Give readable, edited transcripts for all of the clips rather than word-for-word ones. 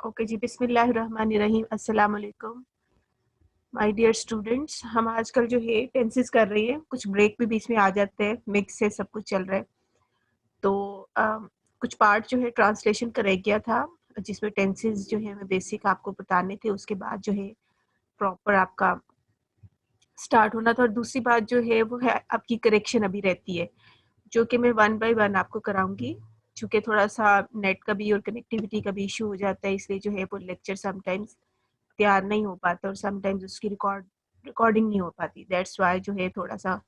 Okay जी, बिस्मिल्लाहिर्रहमानिर्रहीम। अस्सलाम वालेकुम माय डियर स्टूडेंट्स। हम आजकल जो है टेंसेस कर रही हैं, कुछ ब्रेक भी बीच में आ जाते हैं, मिक्स से सब कुछ चल रहा है। तो कुछ पार्ट जो है ट्रांसलेशन का रह गया था, जिसमें टेंसेस जो है हमें बेसिक आपको बताने थे, उसके बाद जो है प्रॉपर आपका स्टार्ट होना था। और दूसरी बात जो है वो है आपकी करेक्शन अभी रहती है, जो कि मैं 1 बाय 1 आपको कराऊंगी। चूँकि थोड़ा-सा नेट का भी और कनेक्टिविटी का भी इश्यू हो जाता है, इसलिए जो है वो लेक्चर समटाइम्स तैयार नहीं हो पाता और समटाइम्स उसकी रिकॉर्डिंग नहीं हो पाती। दैट्स व्हाई जो है थोड़ा-सा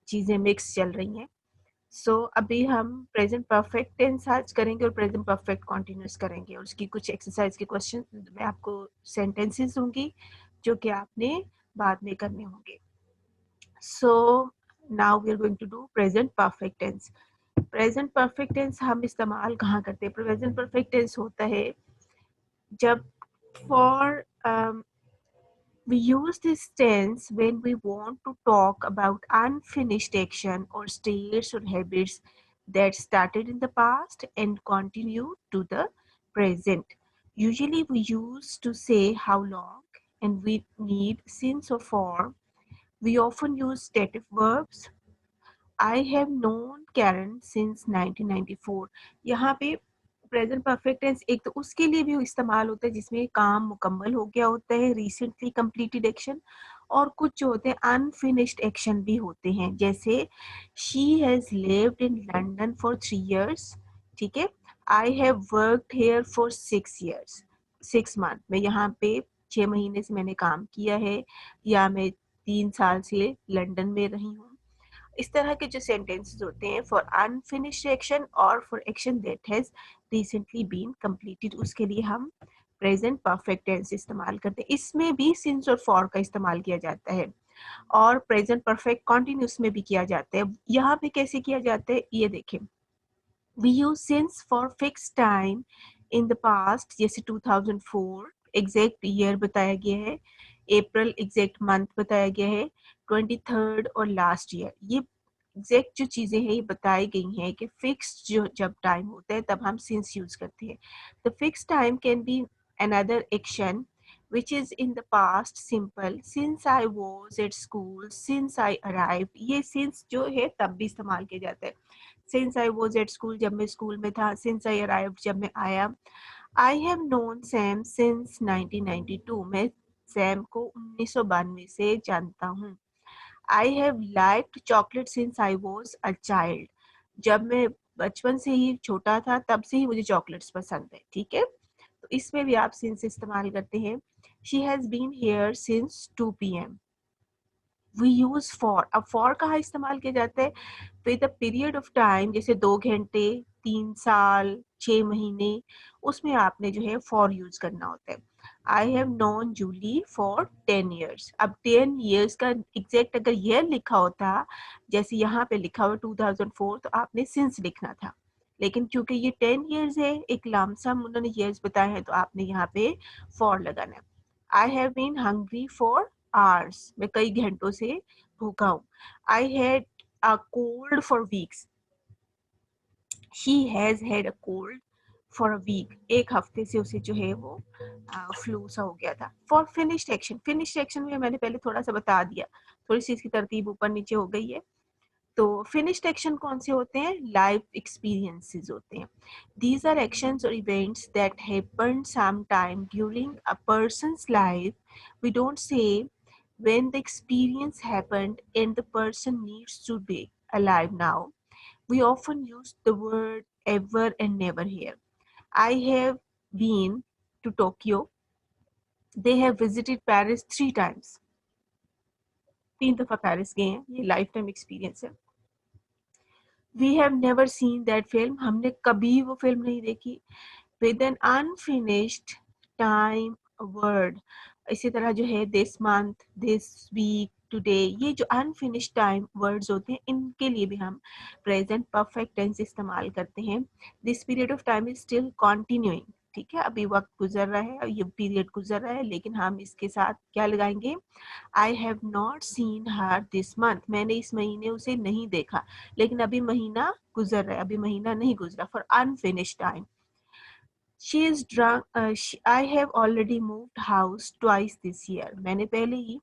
चीज़ें मिक्स चल रही हैं। सो अभी हम प्रेज़ेंट परफेक्ट टेंस आज करेंगे और प्रेज़ेंट परफेक्ट कंटीन्यूअस करेंगे, और उसकी कुछ एक्सरसाइज के क्वेश्चन मैं आपको सेंटेंसेस दूँगी, जो कि आपने बाद में करने होंगे। So now we are going to do present perfect tense. Present perfect tense हम इस्तेमाल कहाँ करते हैं? प्रेज़ेंट परफेक्ट टेंस होता है जब for we use this tense when we want to talk about unfinished action or states or habits that started in the past and continue to the present. Usually we use to say how long, and we need since or for. We often use dative verbs. I have known Karen since 1994. यहाँ पे present perfect tense एक तो उसके लिए भी इस्तेमाल होता है जिसमें काम मुकम्मल हो गया होता है, रिसेंटली कंप्लीटेड एक्शन, और कुछ जो होते हैं अनफिनिश्ड एक्शन भी होते हैं, जैसे she has lived in London for 3 years। ठीक है, I have worked here for 6 years, 6 month। मैं यहाँ पे 6 महीने से मैंने काम किया है, या मैं 3 साल से लंदन में रही हूँ। इस तरह के जो सेंटेंसेस होते हैं फॉर अनफिनिश्ड एक्शन और for action that has recently been completed, उसके लिए हम प्रेजेंट परफेक्ट टेंस इस्तेमाल करते हैं। इसमें भी सिंस और फॉर का इस्तेमाल किया जाता है, और प्रेजेंट परफेक्ट कॉन्टिन्यूस में भी किया जाता है। यहाँ पे कैसे किया जाता है ये देखें। We use since for fix time in the past, जैसे 2004 एग्जैक्ट ईयर बताया गया है, अप्रैल एग्जैक्ट मंथ बताया गया है, 23rd और लास्ट ईयर। ये एग्जैक्ट जो चीजें हैं ये बताई गई हैं कि फिक्स जो जब टाइम होता है तब हम सिंस यूज करते हैं। The fix time can be another action which is in the past simple, since I was at school, since I arrived। ये since जो है तब भी इस्तेमाल किया जाता है। since I was at school जब मैं स्कूल में था, since I arrived जब मैं आया। I have known Sam since 1992। मैं सैम को 1992 से जानता हूँ। I have liked chocolate since I was a child। जब मैं बचपन से ही छोटा था तब से ही मुझे चॉकलेट्स पसंद है। ठीक है, तो इसमें भी आप since इस्तेमाल करते हैं। She has been here since 2 p.m। We use for. अब फॉर कहाँ इस्तेमाल किया जाता है? With a period of time, जैसे 2 घंटे, 3 साल, 6 महीने, उसमें आपने जो है फॉर यूज करना होता है। I have known Julie for 10 years। अब 10 years का एग्जैक्ट अगर ईयर लिखा होता, जैसे यहाँ पे लिखा हुआ 2004, तो आपने सिंस लिखना था, लेकिन क्योंकि ये 10 years है, एक लामसम उन्होंने years बताया है, तो आपने यहाँ पे फॉर लगाना है। I have been hungry for hours। मैं कई घंटों से भूखा हूँ। I had a cold for weeks. She has had a cold for a week. एक हफ्ते से उसे जो है वो फ्लू सा हो गया था। For finished action, finished action में मैंने पहले थोड़ा सा बता दिया, थोड़ी सी इसकी तरतीब ऊपर नीचे हो गई है। तो फिनिश्ड एक्शन कौन से होते हैं? लाइफ एक्सपीरियंसेस होते हैं। दीज आर एक्शंस और events that happened some time during a person's life. We don't say when the experience happened and the person needs to be alive now. We often use the word ever and never here. I have been to Tokyo. They have visited Paris 3 times। 3 दफा Paris गए हैं, ये life time experience है। We have never seen that film. हमने कभी वो film नहीं देखी। With an unfinished time word, इसी तरह जो है this month, this week, today, ये जो अनफिनिश्ड टाइम वर्ड्स होते हैं इनके लिए भी हम प्रेजेंट परफेक्ट टेंस इस्तेमाल करते हैं। This period of time is still continuing. ठीक है, अभी वक्त गुजर रहा है, ये पीरियड गुजर रहा है, लेकिन हम इसके साथ क्या लगाएंगे? आई have not seen her this month. मैंने इस महीने उसे नहीं देखा, लेकिन अभी महीना गुजर रहा है, अभी महीना नहीं गुजरा। For unfinished time, she is drunk, I have already moved house twice this year, मैंने पहले ही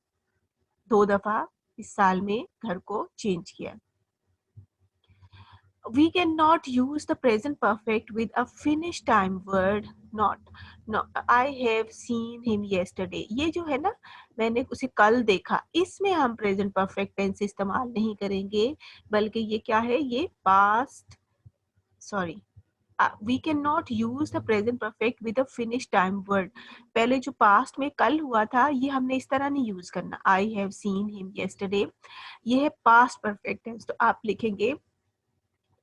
2 दफा इस साल में घर को चेंज किया. We cannot use the present perfect with a finished time word not. No, I have seen him yesterday. ये जो है ना, मैंने उसे कल देखा, इसमें हम प्रेजेंट परफेक्ट टेंस इस्तेमाल नहीं करेंगे, बल्कि ये क्या है, ये past, sorry, we cannot use the present perfect with a finished time word. पहले जो पास्ट में कल हुआ था, ये हमने इस तरह नहीं यूज करना. I have seen him yesterday, ये है पास्ट परफेक्ट टेंस. तो आप लिखेंगे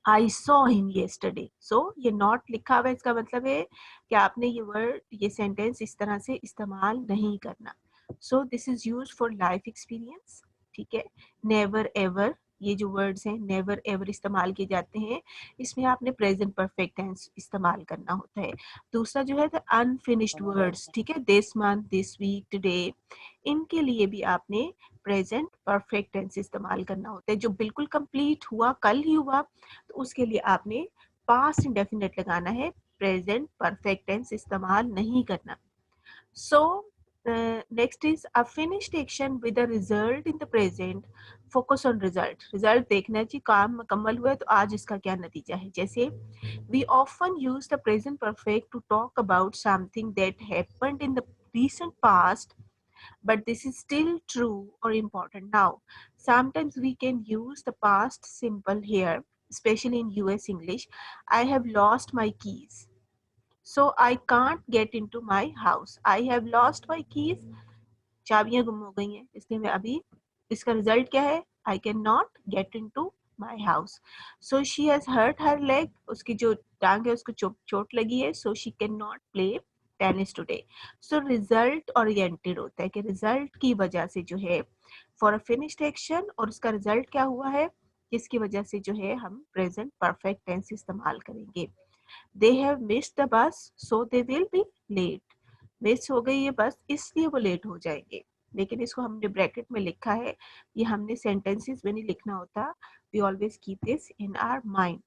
I saw him yesterday. So ये not लिखा हुआ है, इसका मतलब है कि आपने ये वर्ड, ये सेंटेंस इस तरह से इस्तेमाल नहीं करना. So this is used for life experience. ठीक है. Never ever, ये जो वर्ड्स हैं never ever इस्तेमाल किए जाते हैं, इसमें आपने प्रेजेंट परफेक्ट टेंस इस्तेमाल करना होता है. दूसरा जो है द अनफिनिश्ड वर्ड्स, ठीक है, this month, this week, today, इनके लिए भी आपने प्रेजेंट परफेक्ट टेंस इस्तेमाल करना होता है. जो बिल्कुल कंप्लीट हुआ, कल ही हुआ, तो उसके लिए आपने पास्ट इंडेफिनिट लगाना है, प्रेजेंट परफेक्ट टेंस इस्तेमाल नहीं करना. So next is a finished action with a result in the present, focus on result. Result देखना चाहिए, काम मुकम्मल हुआ है तो आज इसका क्या नतीजा है. जैसे we often use the present perfect to talk about something that happened in the recent past, but this is still true or important now. Sometimes we can use the past simple here, especially in US English. I have lost my keys, so I can't get into my house. I have lost my keys, चाबियां गुम हो गई हैं, इसलिए मैं अभी, इसका result क्या है, I cannot get into my house. So she has hurt her leg, उसकी जो टांग है उसको चोट लगी है, so she cannot play tennis today. So result oriented होता है कि रिजल्ट की वजह से जो है फॉर अ फिनिश्ड एक्शन, और उसका रिजल्ट क्या हुआ है, जिसकी वजह से जो है हम प्रेजेंट परफेक्ट टेंस इस्तेमाल करेंगे. They have missed the bus so they will be late. Miss हो गई ये बस, इसलिए वो लेट हो जाएंगे. लेकिन इसको हमने ब्रैकेट में लिखा है, ये हमने सेंटेंसेस में नहीं लिखना होता. We always keep this in our mind.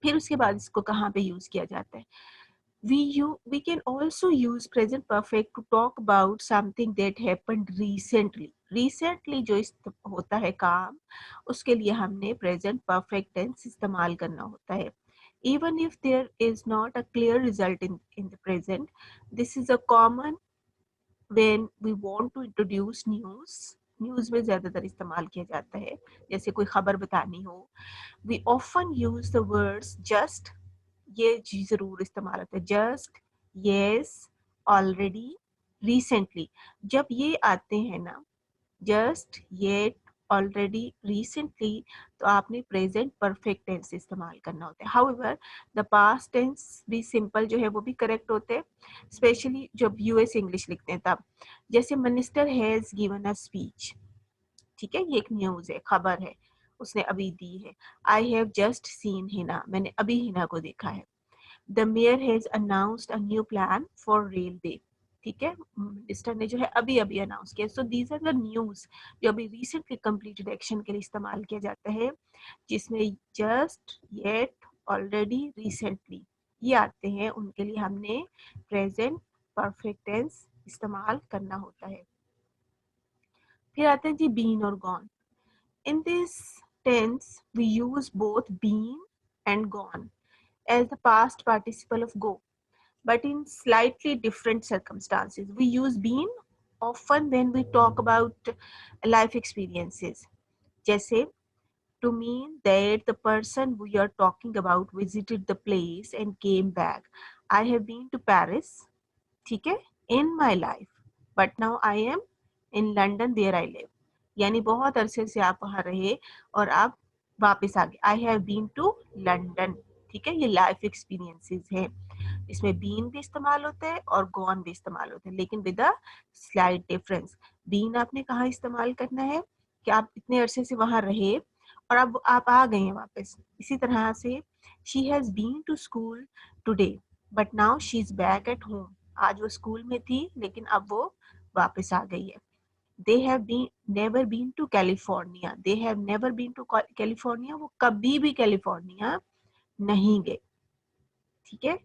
फिर उसके बाद इसको कहाँ पे यूज किया जाता है. We can also use present perfect to talk about something that happened recently. Recently जो होता है काम, उसके लिए हमने present perfect tense इस्तेमाल करना होता है. Even if there is not a clear result in the present, this is a common when we want to introduce news. News में ज्यादातर इस्तेमाल किया जाता है, जैसे कोई खबर बतानी हो. We often use the words just, ये जी जरूर इस्तेमाल होता है, जस्ट, यस, ऑलरेडी, रिसेंटली. जब ये आते हैं ना, जस्ट, येट, ऑलरेडी, रिसेंटली, तो आपने प्रेजेंट परफेक्ट टेंस इस्तेमाल करना होता है. हाउएवर द पास्ट टेंस भी सिंपल जो है वो भी करेक्ट होते हैं, स्पेशली जब यूएस इंग्लिश लिखते हैं तब. जैसे minister has given a speech, ठीक है, ये एक न्यूज है, खबर है, उसने अभी दी है. I have just seen Hina, मैंने अभी हिना को देखा है. The mayor has announced a new plan for railway. ठीक है, मिनिस्टर ने जो है अभी अभी अनाउंस किया. So these are the news जो अभी रिसेंटली कंप्लीटेड एक्शन के लिए इस्तेमाल किया जाता है, जिसमें जस्ट, येट, ऑलरेडी, रिसेंटली ये आते हैं, उनके लिए हमने प्रेजेंट परफेक्ट टेंस इस्तेमाल करना होता है. फिर आते हैं जी बीन और gone. In this tense we use both been and gone as the past participle of go, but in slightly different circumstances. We use been often when we talk about life experiences. जैसे to mean that the person we are talking about visited the place and came back. I have been to Paris, ठीक है, in my life, but now I am in London where I live. यानी बहुत अरसे से आप वहाँ रहे और आप वापस आ गए. I have been to London, ठीक है, ये लाइफ एक्सपीरियंसेस है. इसमें बीन भी इस्तेमाल होता है और गॉन भी इस्तेमाल होता है, लेकिन with a slight difference. Been आपने कहाँ इस्तेमाल करना है कि आप इतने अरसे से वहां रहे और अब आप आ गए हैं वापस. इसी तरह से she has been to school today but now she is back at home. आज वो स्कूल में थी लेकिन अब वो वापस आ गई है. They have been never been to California. They have never been to California. वो कभी भी कैलिफोर्निया नहीं गए, ठीक है.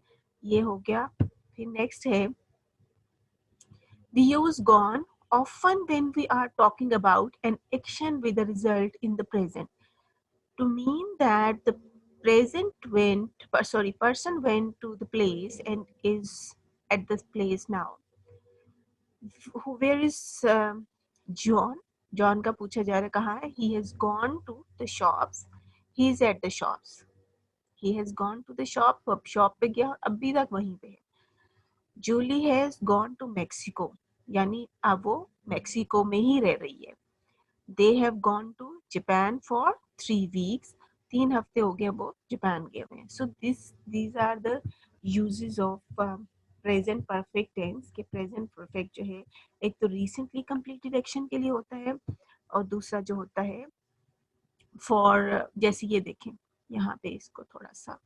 ये हो गया। फिर नेक्स्ट है the use gone often when we are talking about an action with a result in the present to mean that the person went to the place and is at this place now. Where is John? John का पूछा जा रहा है कहाँ है? He has gone to the shops. He is at the shops. He has gone to the shop. अब shop पे गया और अभी तक वहीं पे है. Julie has gone to Mexico. यानी अब वो मेक्सिको में ही रह रही है. They have gone to Japan for 3 weeks. 3 हफ्ते हो गए वो जापान गए हुए हैं. So these are the uses of present perfect tense. कि present perfect जो है एक तो recently completed action के लिए होता है और दूसरा जो होता है for जैसे ये देखें यहाँ पे इसको थोड़ा सा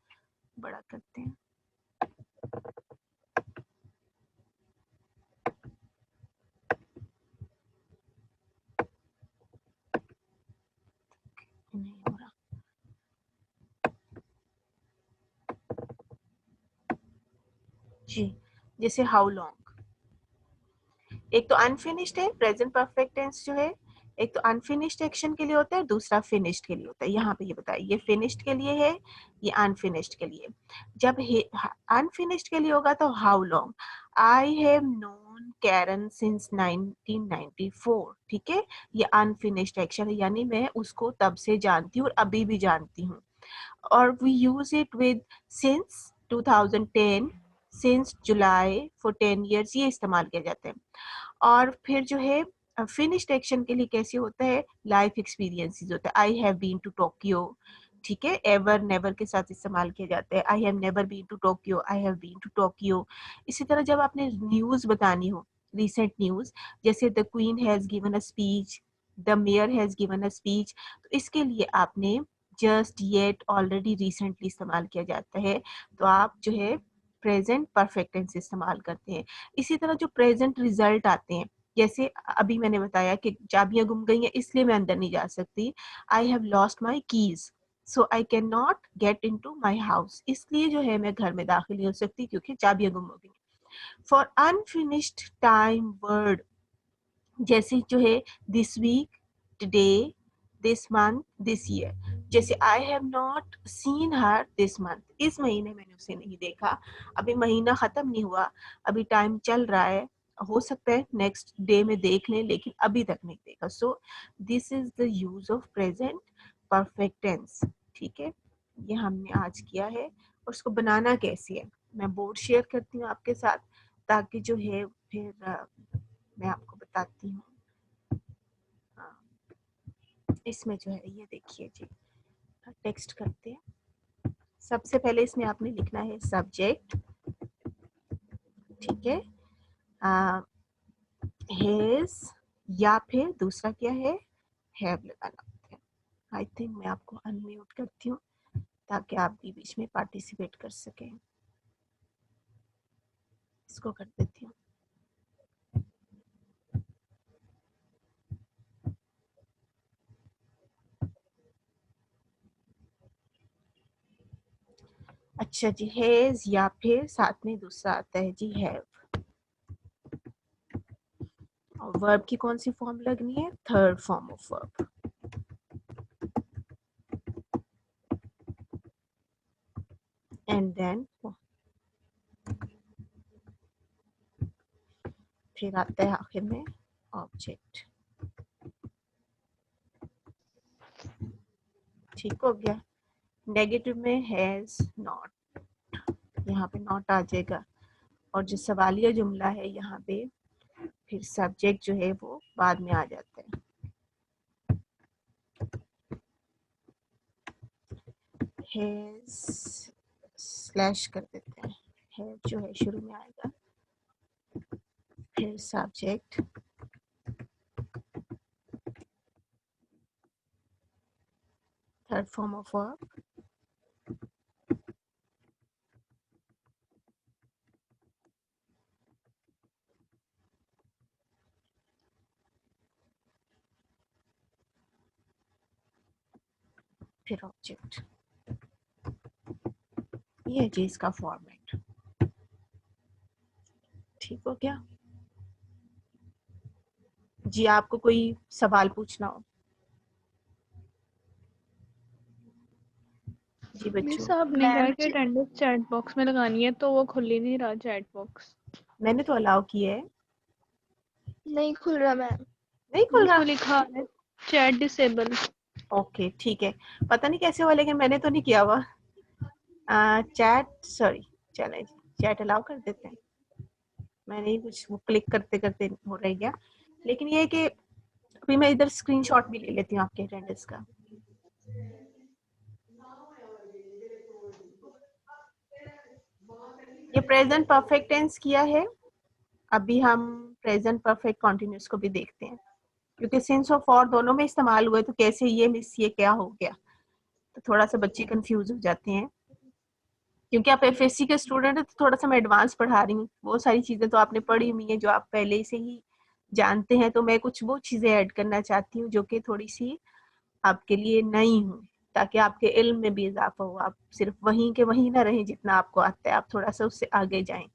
बड़ा करते हैं. नहीं हो रहा. जी जैसे how long. एक तो अनफिनिश्ड है प्रेजेंट परफेक्ट टेंस जो है. एक तो अनफिनिश्ड एक्शन के लिए होता है दूसरा फिनिश्ड के लिए होता है. यहाँ पे ये बताइए ये फिनिश्ड के लिए है ये अनफिनिश्ड के लिए. जब अनफिनिश्ड के लिए होगा तो how long. I have known Karen since 1994. ठीक है ये अनफिनिश्ड एक्शन है यानी मैं उसको तब से जानती हूँ और अभी भी जानती हूँ. और we use it with since 2010 since July for 10 years ये इस्तेमाल किया जाता है. और फिर जो है फिनिश्ड एक्शन के लिए कैसे होता है लाइफ एक्सपीरियंसेस होता है. I have been to Tokyo. ठीक है एवर नेवर के साथ इस्तेमाल किया जाता है. I have never been to Tokyo I have been to Tokyo. इसी तरह जब आपने न्यूज़ बतानी हो रिसेंट न्यूज़ जैसे the queen has given a speech the mayor has given a speech तो इसके लिए आपने जस्ट येट ऑलरेडी रिसेंटली इस्तेमाल किया जाता है. तो आप जो है प्रेजेंट परफेक्ट टेंस इस्तेमाल करते हैं. इसी तरह जो प्रेजेंट रिजल्ट आते हैं जैसे अभी मैंने बताया कि चाबियां गुम गई हैं इसलिए मैं अंदर नहीं जा सकती. I have lost my keys so I can not get in to my house. इसलिए जो है मैं घर में दाखिल नहीं हो सकती क्योंकि चाबियां गुम हो गई. फॉर अनफिनिश्ड टाइम वर्ड जैसे जो है this week today this month this year. जैसे I have not seen her this month. इस महीने मैंने उसे नहीं देखा. अभी महीना ख़त्म नहीं हुआ अभी टाइम चल रहा है. हो सकता है नेक्स्ट डे में देख लें लेकिन अभी तक नहीं देखा. So this is the use of present perfect tense. ठीक है ये हमने आज किया है. और उसको बनाना कैसे है मैं बोर्ड शेयर करती हूँ आपके साथ ताकि जो है फिर मैं आपको बताती हूँ. इसमें जो है ये देखिए जी टेक्स्ट करते हैं. सबसे पहले इसमें आपने लिखना है सब्जेक्ट. ठीक है हैज या फिर दूसरा क्या है हैव लगाना होता है. आई थिंक मैं आपको अनम्यूट करती हूँ ताकि आप भी बीच में पार्टिसिपेट कर सकें. इसको कर देती हूँ. अच्छा जी हैज या फिर साथ में दूसरा आता है जी हैव. और वर्ब की कौन सी फॉर्म लगनी है third form of verb. And then फिर आता है आखिर में ऑब्जेक्ट. ठीक हो गया. नेगेटिव में हैज नॉट यहाँ पे नॉट आ जाएगा. और जो सवालिया जुमला है यहाँ पे फिर सब्जेक्ट जो है वो बाद में आ जाता है. हैज स्लैश कर देते हैं. हैज जो है शुरू में आएगा फिर subject third form of verb फिर ऑब्जेक्ट. ये है जी इसका फॉर्मेट. ठीक हो क्या? जी, आपको कोई सवाल पूछना हो? जी बच्चों। मिस आपने कहा मैम कि अटेंडेंस चैट बॉक्स में लगानी है, तो वो खुल ही नहीं रहा चैट बॉक्स। मैंने तो अलाउ किया है। नहीं खुल रहा मैम। नहीं खुल मिस रहा? वो लिखा है चैट डिसेबल। ओके ठीक है, पता नहीं कैसे हुआ, लेकिन मैंने तो नहीं किया हुआ। चैट, सॉरी, चलें चैट अलाउ कर देते हैं। मैंने ही कुछ वो क्लिक करते करते हो रह गया, लेकिन ये है कि अभी मैं इधर स्क्रीनशॉट भी ले लेती हूँ आपके अटेंडेंस का। ये प्रेजेंट परफेक्ट टेंस किया है। अभी हम प्रेजेंट परफेक्ट कॉन्टिन्यूस को भी देखते हैं, क्योंकि सिंस और फॉर दोनों में इस्तेमाल हुए, तो कैसे ये मिस ये क्या हो गया, तो थोड़ा सा बच्चे कंफ्यूज हो जाते हैं। क्योंकि आप एफएससी के स्टूडेंट हैं, तो थोड़ा सा मैं एडवांस पढ़ा रही हूँ, वो सारी चीजें तो आपने पढ़ी हुई हैं जो आप पहले से ही जानते हैं, तो मैं कुछ वो चीजें ऐड करना चाहती हूँ जो कि थोड़ी सी आपके लिए नई हूँ, ताकि आपके इल्म में भी इजाफा हो, आप सिर्फ वहीं के वहीं ना रहें जितना आपको आता है, आप थोड़ा सा उससे आगे जाएं।